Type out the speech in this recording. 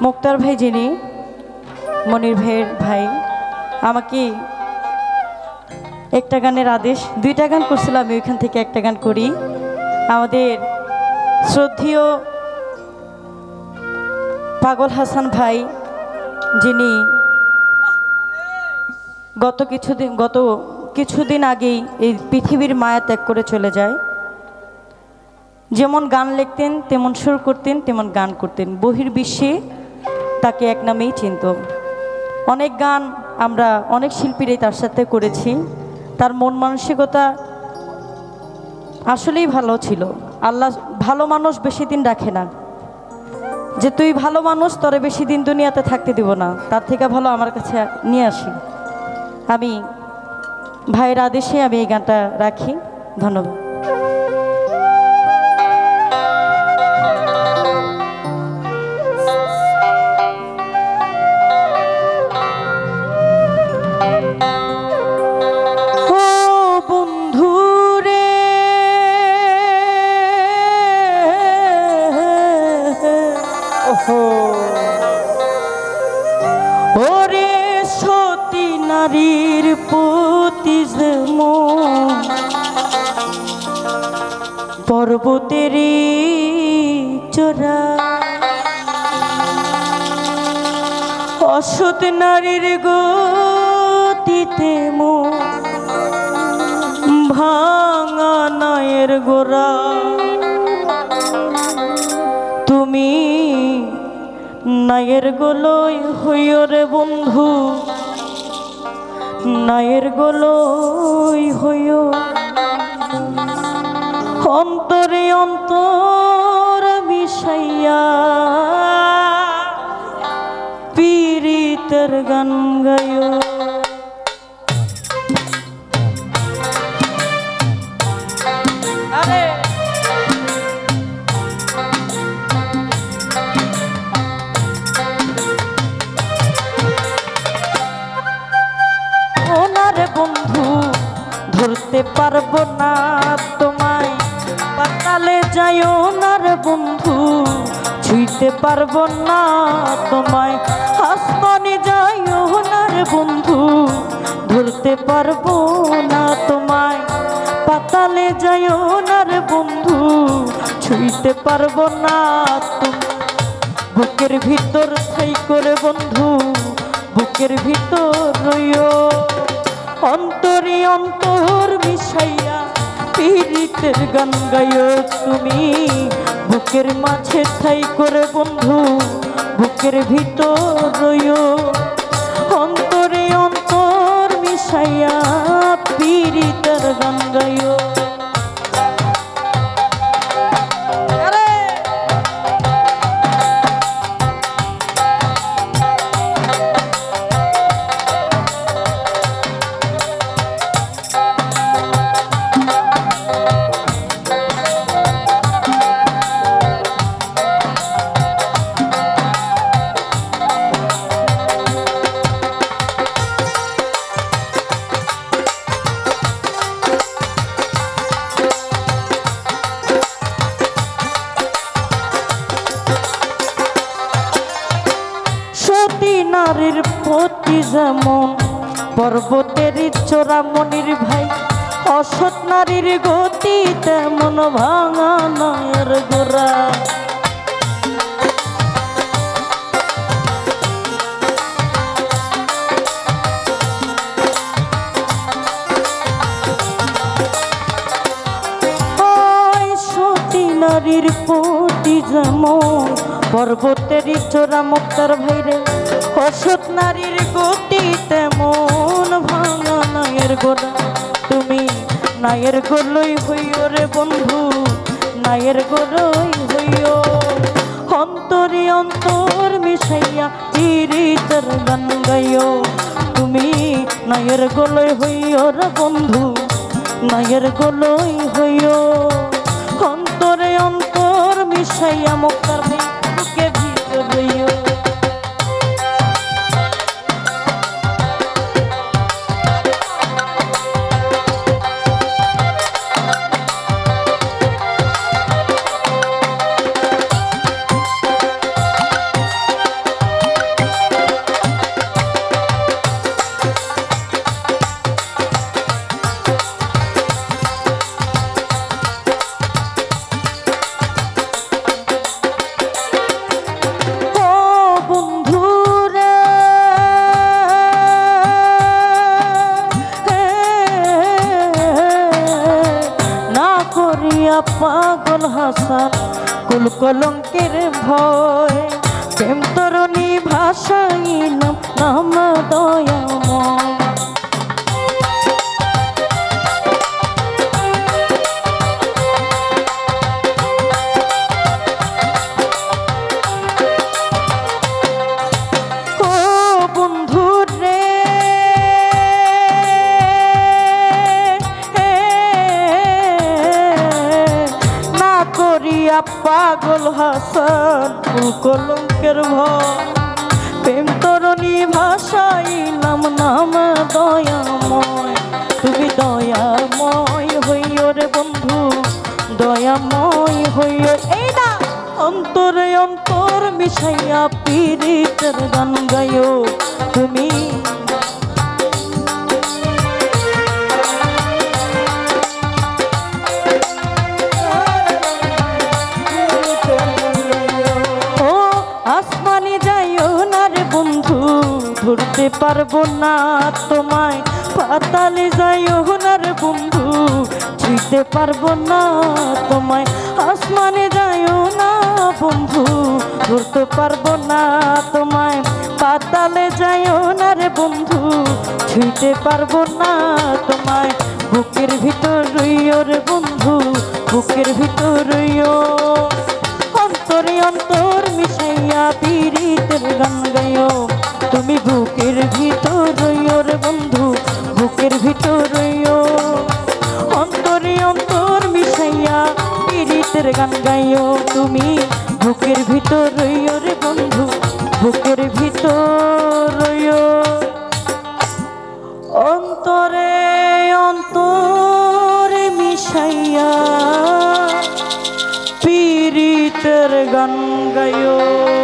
মুক্তার ভাই যিনি মনির ভাইয়ের ভাই আমাকে একটা গানের আদেশ, দুইটা গান করছিলাম, আমি ওইখান থেকে একটা গান করি। আমাদের শ্রদ্ধেয় পাগল হাসান ভাই যিনি গত কিছুদিন আগেই এই পৃথিবীর মায়া ত্যাগ করে চলে যায়। যেমন গান লিখতেন, তেমন সুর করতেন, তেমন গান করতেন, বহির্বিশ্বে তাকে এক নামেই চিনত। অনেক গান আমরা অনেক শিল্পীরাই তার সাথে করেছি। তার মন মানসিকতা আসলেই ভালো ছিল। আল্লাহ ভালো মানুষ বেশি দিন রাখে না, যে তুই ভালো মানুষ তোরে বেশি দিন দুনিয়াতে থাকতে দিব না, তার থেকে ভালো আমার কাছে নিয়ে আসি। আমি ভাইয়ের আদেশে আমি এই গানটা রাখি। ধন্যবাদ। ওরে সতী নারীর প্রতি পর্বতেরই চোরা, অসৎ নারীর গতিতে ভাঙা নায়ের গোরা। তুমি নায়ের গোলই হইও রে বন্ধু, নায়ের গোলই হইও। অন্তরে অন্তর মিশাইয়া পীড়িতের গান গাইও। বন্ধু ধরতে পারবো না তোমায়, পাতালে যাইও না রে বন্ধু, ছুঁইতে পারবো না তোমায়। আসমানে যাইও না রে বন্ধু, ধরতে পারবো না তোমায়। পাতালে যাইও না রে বন্ধু, ছুঁইতে পারবো না তুমি। বুকের ভিতর ঠাই করে বন্ধু, বুকের ভিতর রইও। অন্তরে অন্তর মিশাইয়া পীড়িতের গান গাইও তুমি। বুকের মাঝে ঠাই করে বন্ধু, বুকের ভিতর রইও। অন্তরে অন্তর মিশাইয়া পীড়িতের গান গাইও। নারীর প্রতি যেমন পর্বতের চোরা মনির ভাই, অসৎ নারীর গতি তেমন ভাঙা নায়ের গোরা। সতী নারীর প্রতি যেমন পর্বতের চোরা মুক্তার ভাইরে, অসৎ নারীর গতি তেমন ভাঙা নায়ের গোরা। তুমি নায়ের গোলই হইও রে বন্ধু, নায়ের গোলই হইও। অন্তরে অন্তর মিশাইয়া পীড়িতের গান গাইও তুমি। নায়ের গোলই হইও রে বন্ধু, নায়ের গোলই হইও। অন্তরে অন্তর মিশাইয়া মুক্তার ভাই বুকে ভিতর রইও। হাসান কুল কলঙ্কের ভয় প্রেম তরণী ভাষাইলাম নাম দয়াময় পাগল হাসান কুল কলঙ্কের ভয় প্রেম তরণী ভাষাইলাম নাম দয়াময় তুমি দয়াময় হইও রে বন্ধু দয়াময় হইও এই না অন্তরে অন্তর মিশাইয়া পীড়িতের গান গাইও তুমি ধরতে পারবো না তোমায় পাতালে যাইও না রে বন্ধু ছুঁইতে পারবো না তোমায় আসমানে যাইও না বন্ধু ধরতে পারবো না তোমায় পাতালে যাইও না রে বন্ধু ছুঁইতে পারবো না তোমায় বুকের ভিতর রইও রে বন্ধু বুকের ভিতর রইও অন্তরে অন্তর মিশাইয়া পীড়িতের গান গাইও তুমি বুকের ভিতর রইও রে বন্ধু বুকের ভিতর রইও অন্তরে অন্তর মিশাইয়া পীড়িতের গান গাইও তুমি বুকের ভিতর রইও রে বন্ধু বুকের ভিতর রইও অন্তরে অন্তরে মিশাইয়া পীড়িতের গান গাইও।